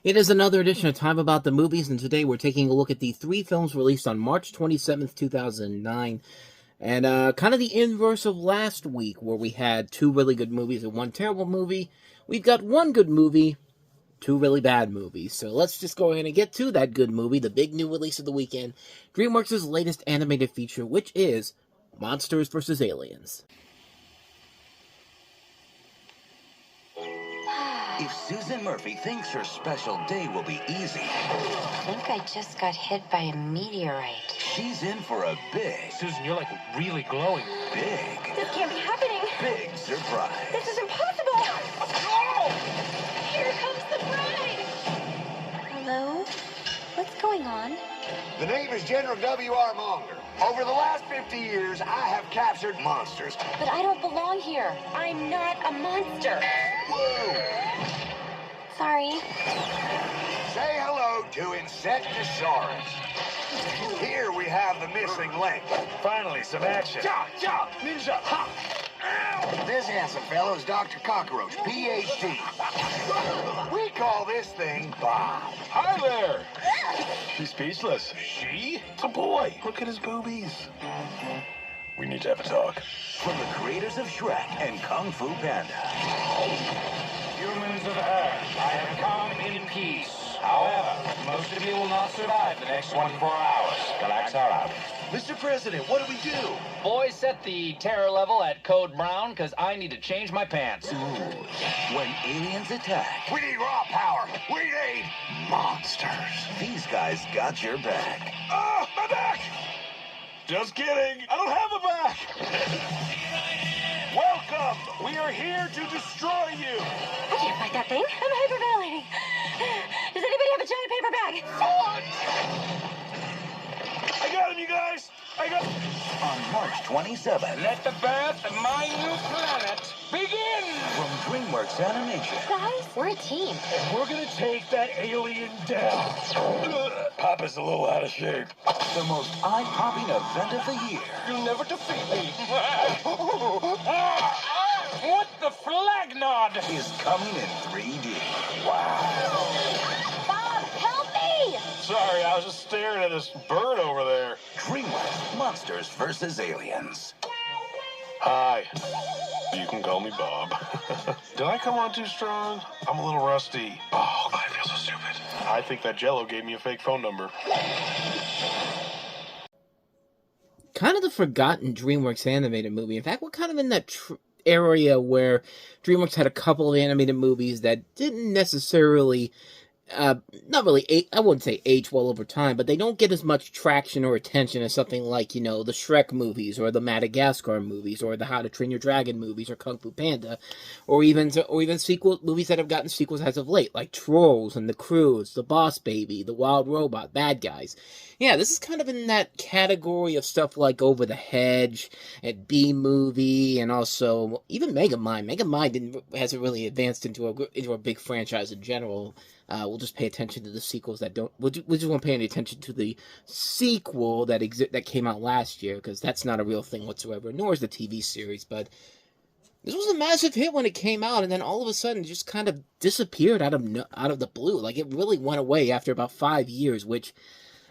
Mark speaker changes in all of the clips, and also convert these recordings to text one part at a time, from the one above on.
Speaker 1: It is another edition of Time About the Movies, and today we're taking a look at the three films released on March 27th, 2009. And kind of the inverse of last week, where we had two really good movies and one terrible movie. We've got one good movie, two really bad movies. So let's just go ahead and get to that good movie, the big new release of the weekend, Dreamworks' latest animated feature, which is Monsters vs. Aliens.
Speaker 2: If Susan Murphy thinks her special day will be easy,
Speaker 3: I think I just got hit by a meteorite.
Speaker 2: she's in for a big,
Speaker 4: Susan, you're like really glowing.
Speaker 2: big,
Speaker 3: This can't be happening.
Speaker 2: big surprise.
Speaker 3: This is impossible. Here comes the bride. Hello? What's going on?
Speaker 5: The name is General W.R. Monger. Over the last 50 years, I have captured monsters.
Speaker 3: But I don't belong here. I'm not a monster.
Speaker 5: Whoa!
Speaker 3: Sorry.
Speaker 5: Say hello to Insectosaurus. Here we have the missing link.
Speaker 4: Finally, some action.
Speaker 5: Ja, ja, ninja, ha! Ow! This handsome fellow is Dr. Cockroach, Ph.D. We call this thing Bob.
Speaker 4: Hi there. She's speechless. She? It's a boy. Look at his boobies. We need to have a talk.
Speaker 2: From the creators of Shrek and Kung Fu Panda.
Speaker 6: Humans of Earth, I have come in peace. However, most of you will not survive the next 24 hours. Galax are out.
Speaker 5: Mr. President, what do we do?
Speaker 6: Boys, set the terror level at code brown, because I need to change my pants.
Speaker 2: When aliens attack,
Speaker 5: We need raw power. We need monsters.
Speaker 2: these guys got your back.
Speaker 4: Oh, my back! Just kidding. I don't have a back. Welcome. We are here to destroy you.
Speaker 3: I can't fight that thing. I'm hyperventilating. Does anybody have a giant paper bag?
Speaker 4: I got him, you guys. I got
Speaker 2: On March 27th,
Speaker 6: Let the birth of my new planet begin!
Speaker 2: from Dreamworks Animation.
Speaker 3: Guys, we're a team.
Speaker 4: We're gonna take that alien down. Papa's a little out of shape.
Speaker 2: The most eye-popping event of the year.
Speaker 6: You'll never defeat me. What the flagnod?
Speaker 2: Is coming in 3D.
Speaker 3: Bob, help me!
Speaker 4: Sorry, I was just staring at this bird over there.
Speaker 2: DreamWorks Monsters vs. Aliens.
Speaker 4: Hi. You can call me Bob. Did I come on too strong? I'm a little rusty. Oh, I feel so stupid. I think that Jello gave me a fake phone number.
Speaker 1: Kind of the forgotten DreamWorks animated movie. In fact, we're kind of in that area where DreamWorks had a couple of animated movies that didn't necessarily, not really, I wouldn't say age well over time, but they don't get as much traction or attention as something like, the Shrek movies, or the Madagascar movies, or the How to Train Your Dragon movies, or Kung Fu Panda, or even sequel movies that have gotten sequels as of late, like Trolls and The Croods, The Boss Baby, The Wild Robot, Bad Guys. Yeah, this is kind of in that category of stuff like Over the Hedge, and B-Movie, and also even Megamind. Megamind hasn't really advanced into a big franchise in general. We'll just pay attention to the sequels that don't. We just won't pay any attention to the sequel that came out last year, because that's not a real thing whatsoever. Nor is the TV series. But this was a massive hit when it came out, and then all of a sudden it just kind of disappeared out of the blue. Like, it really went away after about 5 years, which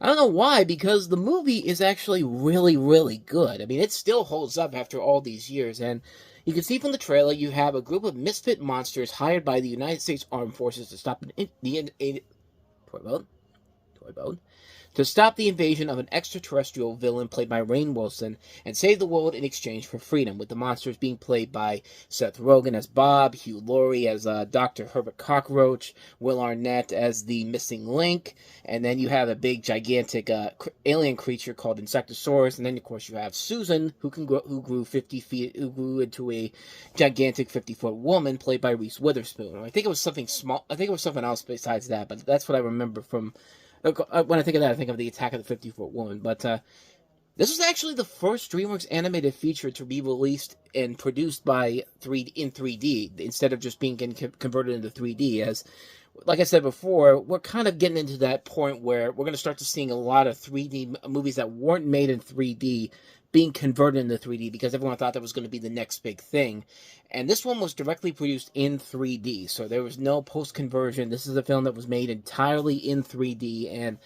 Speaker 1: I don't know why, because the movie is actually really, really good. I mean, it still holds up after all these years, and you can see from the trailer you have a group of misfit monsters hired by the United States Armed Forces to stop to stop the invasion of an extraterrestrial villain played by Rainn Wilson and save the world in exchange for freedom, with the monsters being played by Seth Rogen as Bob, Hugh Laurie as Dr. Herbert Cockroach, Will Arnett as the missing link, and then you have a big, gigantic alien creature called Insectosaurus, and then, of course, you have Susan, who grew 50 feet, who grew into a gigantic 50-foot woman played by Reese Witherspoon. I think it was something small. I think it was something else besides that, but that's what I remember from. When I think of that, I think of the Attack of the 50-Foot Woman. But this was actually the first DreamWorks animated feature to be released and produced in 3D, instead of just being converted into 3D. As, like I said before, we're kind of getting into that point where we're going to start to seeing a lot of 3D movies that weren't made in 3D being converted into 3D because everyone thought that was going to be the next big thing. And this one was directly produced in 3D, so there was no post-conversion. This is a film that was made entirely in 3D, and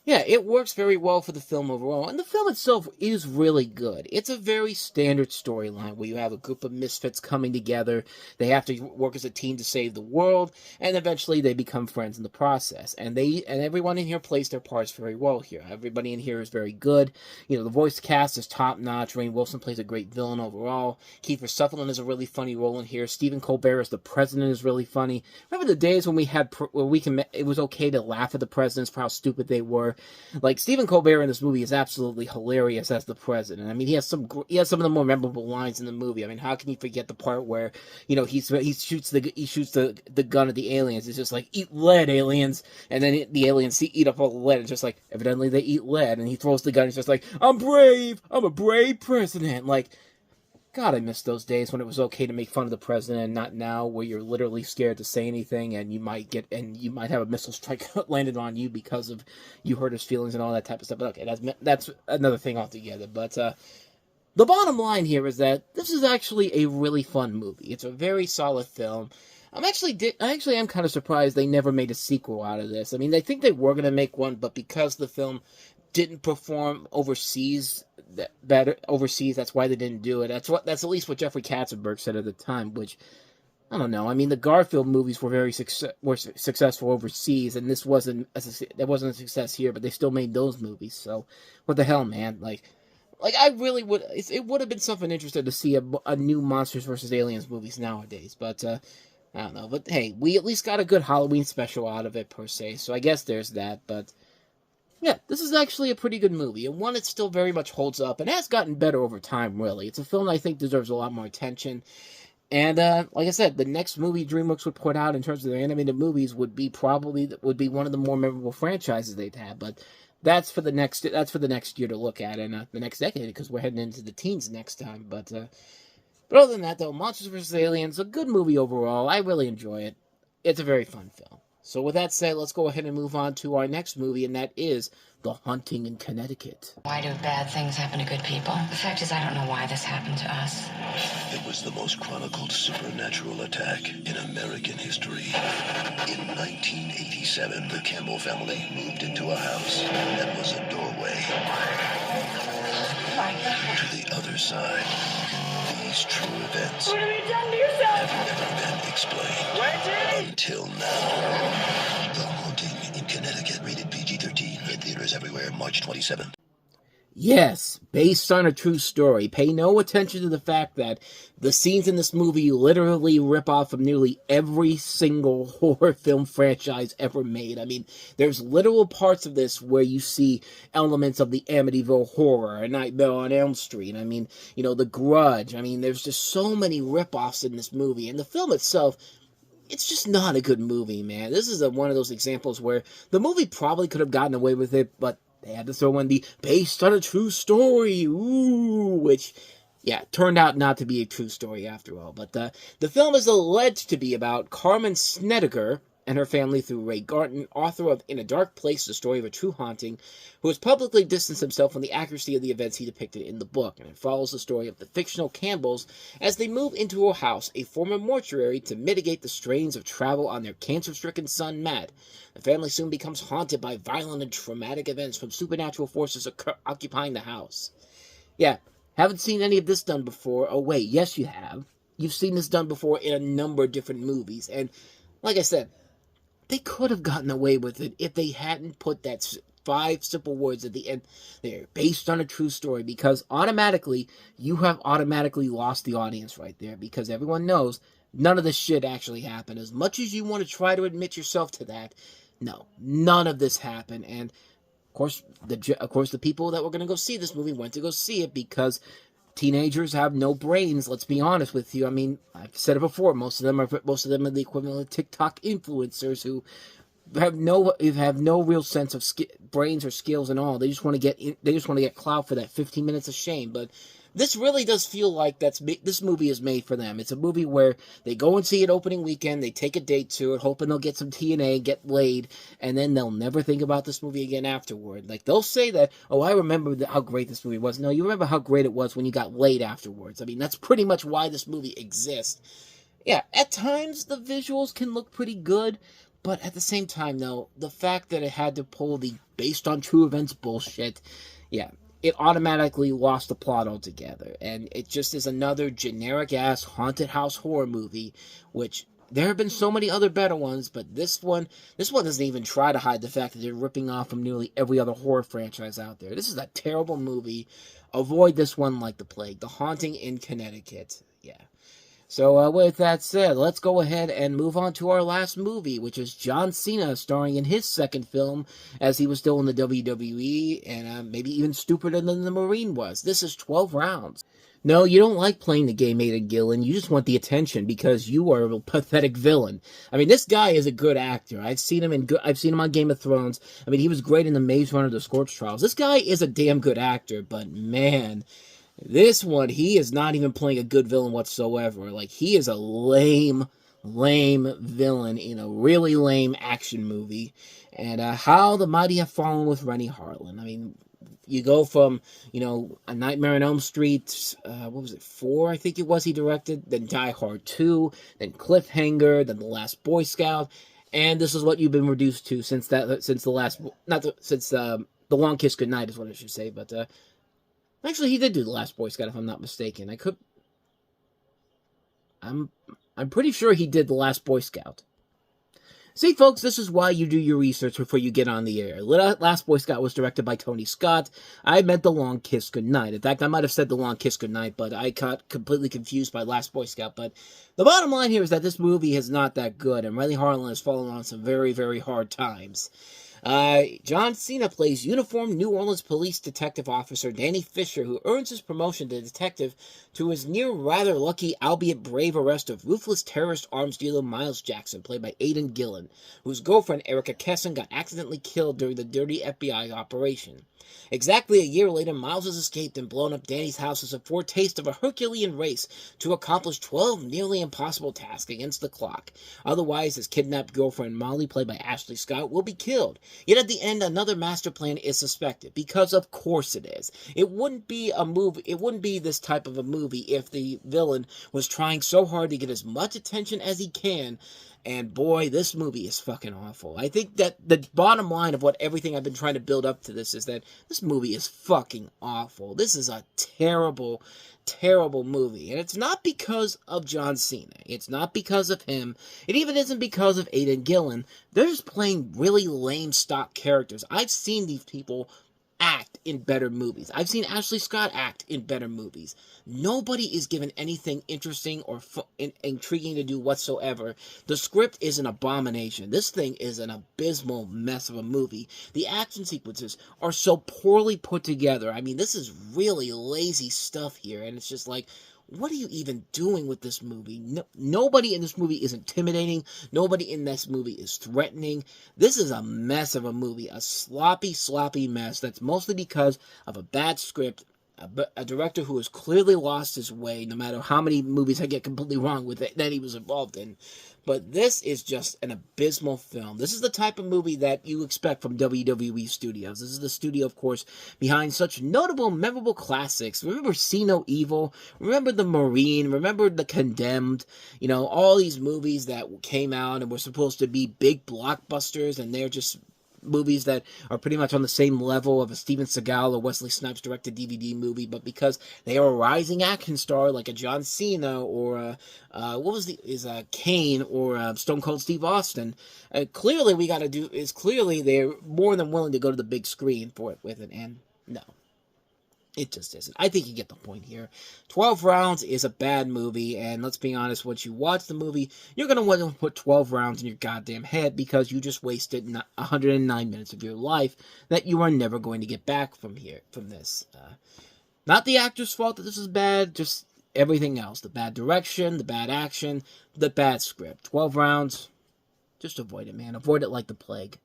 Speaker 1: yeah, it works very well for the film overall, and the film itself is really good. It's a very standard storyline where you have a group of misfits coming together, they have to work as a team to save the world, and eventually they become friends in the process. And everyone in here plays their parts very well here. Everybody in here is very good. You know, the voice cast is top-notch. Rainn Wilson plays a great villain overall. Kiefer Sutherland is a really funny role in here. Stephen Colbert as the president is really funny. Remember the days when it was okay to laugh at the presidents for how stupid they were? Like, Stephen Colbert in this movie is absolutely hilarious as the president. I mean, he has some of the more memorable lines in the movie. I mean, how can you forget the part where, you know, he shoots the gun at the aliens? It's just like, eat lead, aliens, and then the aliens eat up all the lead. It's just like, evidently they eat lead, and he throws the gun. He's just like, I'm brave. I'm a brave president. Like, God, I miss those days when it was okay to make fun of the president, and not now, where you're literally scared to say anything, and you might have a missile strike landed on you because of you hurt his feelings and all that type of stuff. But okay, that's another thing altogether. But the bottom line here is that this is actually a really fun movie. It's a very solid film. I actually am kind of surprised they never made a sequel out of this. I mean, I think they were going to make one, but because the film didn't perform overseas that's why they didn't do it. That's at least what Jeffrey Katzenberg said at the time, which, I don't know. I mean, the Garfield movies were very successful overseas, and this wasn't a success here, but they still made those movies, so what the hell, man? Like I really would, it would have been something interesting to see a new Monsters vs. Aliens movies nowadays, but, I don't know. But hey, we at least got a good Halloween special out of it, per se, so I guess there's that, but yeah, this is actually a pretty good movie, and one that still very much holds up, and has gotten better over time, really. It's a film I think deserves a lot more attention, and, like I said, the next movie DreamWorks would put out in terms of their animated movies would be one of the more memorable franchises they've had, but that's for the next year to look at, and the next decade, because we're heading into the teens next time, but other than that, though, Monsters vs. Aliens, a good movie overall. I really enjoy it. It's a very fun film. So with that said, let's go ahead and move on to our next movie, and that is The Haunting in Connecticut.
Speaker 7: Why do bad things happen to good people? The fact is, I don't know why this happened to us.
Speaker 8: It was the most chronicled supernatural attack in American history. In 1987, the Campbell family moved into a house that was a doorway to the other side. These true events
Speaker 3: What have you done to yourself?
Speaker 8: have never been explained until now. The Haunting in Connecticut, rated PG-13, in theaters everywhere, March 27th.
Speaker 1: Yes, based on a true story. Pay no attention to the fact that the scenes in this movie literally rip off from nearly every single horror film franchise ever made. I mean, there's literal parts of this where you see elements of the Amityville Horror, A Nightmare on Elm Street. I mean, you know, The Grudge. I mean, there's just so many rip-offs in this movie. And the film itself, it's just not a good movie, man. This is one of those examples where the movie probably could have gotten away with it, but they had to throw in the based on a true story, which, yeah, turned out not to be a true story after all. But the film is alleged to be about Carmen Snedeker and her family through Ray Garton, author of In a Dark Place, the story of a true haunting, who has publicly distanced himself from the accuracy of the events he depicted in the book. And it follows the story of the fictional Campbells as they move into a house, a former mortuary, to mitigate the strains of travel on their cancer-stricken son, Matt. The family soon becomes haunted by violent and traumatic events from supernatural forces occupying the house. Yeah, haven't seen any of this done before. Oh wait, yes you have. You've seen this done before in a number of different movies. And like I said, they could have gotten away with it if they hadn't put that 5 simple words at the end there, based on a true story, because automatically, you have automatically lost the audience right there, because everyone knows none of this shit actually happened. As much as you want to try to admit yourself to that, no, none of this happened. And of course, the people that were going to go see this movie went to go see it because teenagers have no brains. Let's be honest with you. I mean, I've said it before. Most of them are the equivalent of TikTok influencers who have no real sense of brains or skills and all. They just want to get clout for that 15 minutes of shame. But this really does feel like this movie is made for them. It's a movie where they go and see it opening weekend, they take a date to it, hoping they'll get some TNA, get laid, and then they'll never think about this movie again afterward. Like, they'll say that, oh, I remember how great this movie was. No, you remember how great it was when you got laid afterwards. I mean, that's pretty much why this movie exists. Yeah, at times the visuals can look pretty good, but at the same time, though, the fact that it had to pull the based on true events bullshit, yeah, it automatically lost the plot altogether. And it just is another generic-ass haunted house horror movie, which there have been so many other better ones, but this one doesn't even try to hide the fact that they're ripping off from nearly every other horror franchise out there. This is a terrible movie. Avoid this one like the plague. The Haunting in Connecticut. Yeah. So, with that said, let's go ahead and move on to our last movie, which is John Cena starring in his second film as he was still in the WWE, and maybe even stupider than the Marine was. This is 12 Rounds. No, you don't like playing the game Aidan Gillen. You just want the attention because you are a pathetic villain. I mean, this guy is a good actor. I've seen him on Game of Thrones. I mean, he was great in the Maze Runner, The Scorch Trials. This guy is a damn good actor, but man, this one, he is not even playing a good villain whatsoever. Like, he is a lame villain in a really lame action movie. And how the mighty have fallen with Rennie Harlan. I mean, you go from, A Nightmare on Elm Street, 4, I think it was he directed, then Die Hard 2, then Cliffhanger, then The Last Boy Scout, and this is what you've been reduced to since The Long Kiss Goodnight is what I should say, but, actually, he did do The Last Boy Scout, if I'm not mistaken. I'm pretty sure he did The Last Boy Scout. See, folks, this is why you do your research before you get on the air. Last Boy Scout was directed by Tony Scott. I meant The Long Kiss Goodnight. In fact, I might have said The Long Kiss Goodnight, but I got completely confused by Last Boy Scout. But the bottom line here is that this movie is not that good, and Rennie Harlan has fallen on some very, very hard times. John Cena plays uniformed New Orleans police detective officer Danny Fisher, who earns his promotion to detective to his rather lucky, albeit brave arrest of ruthless terrorist arms dealer Miles Jackson, played by Aidan Gillen, whose girlfriend Erica Kessin got accidentally killed during the dirty FBI operation. Exactly a year later, Miles has escaped and blown up Danny's house as a foretaste of a Herculean race to accomplish 12 nearly impossible tasks against the clock. Otherwise, his kidnapped girlfriend Molly, played by Ashley Scott, will be killed. Yet at the end, another master plan is suspected, because of course it is. It wouldn't be this type of a movie if the villain was trying so hard to get as much attention as he can. And boy, this movie is fucking awful. I think that the bottom line of everything I've been trying to build up to this is that this movie is fucking awful. This is a terrible, terrible movie. And it's not because of John Cena. It's not because of him. It even isn't because of Aidan Gillen. They're just playing really lame stock characters. I've seen these people act in better movies. I've seen Ashley Scott act in better movies. Nobody is given anything interesting or intriguing to do whatsoever. The script is an abomination. This thing is an abysmal mess of a movie. The action sequences are so poorly put together. I mean, this is really lazy stuff here, and it's just like, what are you even doing with this movie? Nobody in this movie is intimidating. Nobody in this movie is threatening. This is a mess of a movie. A sloppy, sloppy mess that's mostly because of a bad script, a director who has clearly lost his way, no matter how many movies I get completely wrong with it that he was involved in. But this is just an abysmal film. This is the type of movie that you expect from WWE Studios. This is the studio, of course, behind such notable, memorable classics. Remember See No Evil? Remember The Marine? Remember The Condemned? All these movies that came out and were supposed to be big blockbusters, and they're just movies that are pretty much on the same level of a Steven Seagal or Wesley Snipes directed DVD movie, but because they are a rising action star like a John Cena or Kane or Stone Cold Steve Austin, clearly they're more than willing to go to the big screen for it with it, and no. It just isn't. I think you get the point here. 12 Rounds is a bad movie, and let's be honest, once you watch the movie, you're going to want to put 12 rounds in your goddamn head because you just wasted 109 minutes of your life that you are never going to get back from this. Not the actor's fault that this is bad, just everything else. The bad direction, the bad action, the bad script. 12 Rounds, just avoid it, man. Avoid it like the plague.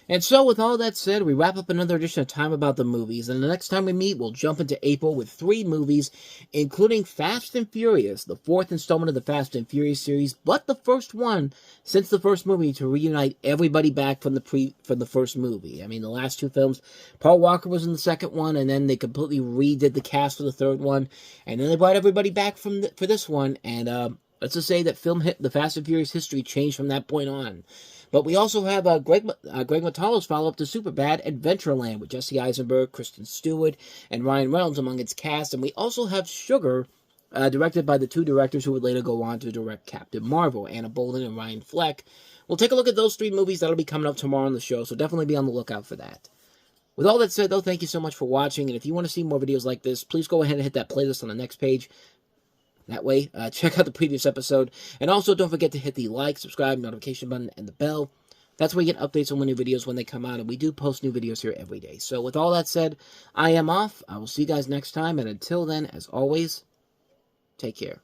Speaker 1: And so, with all that said, we wrap up another edition of Time About the Movies, and the next time we meet, we'll jump into April with 3 movies, including Fast and Furious, the 4th installment of the Fast and Furious series, but the first one since the first movie to reunite everybody back from the first movie. I mean, the last 2 films, Paul Walker was in the second one, and then they completely redid the cast for the third one, and then they brought everybody back for this one, and let's just say that the Fast and Furious history changed from that point on. But we also have Greg Metallo's follow-up to Superbad, Adventureland, with Jesse Eisenberg, Kristen Stewart, and Ryan Reynolds among its cast. And we also have Sugar, directed by the 2 directors who would later go on to direct Captain Marvel, Anna Bolden and Ryan Fleck. We'll take a look at those 3 movies. That'll be coming up tomorrow on the show, so definitely be on the lookout for that. With all that said, though, thank you so much for watching. And if you want to see more videos like this, please go ahead and hit that playlist on the next page. That way, check out the previous episode. And also, don't forget to hit the like, subscribe, notification button, and the bell. That's where you get updates on new videos when they come out. And we do post new videos here every day. So with all that said, I am off. I will see you guys next time. And until then, as always, take care.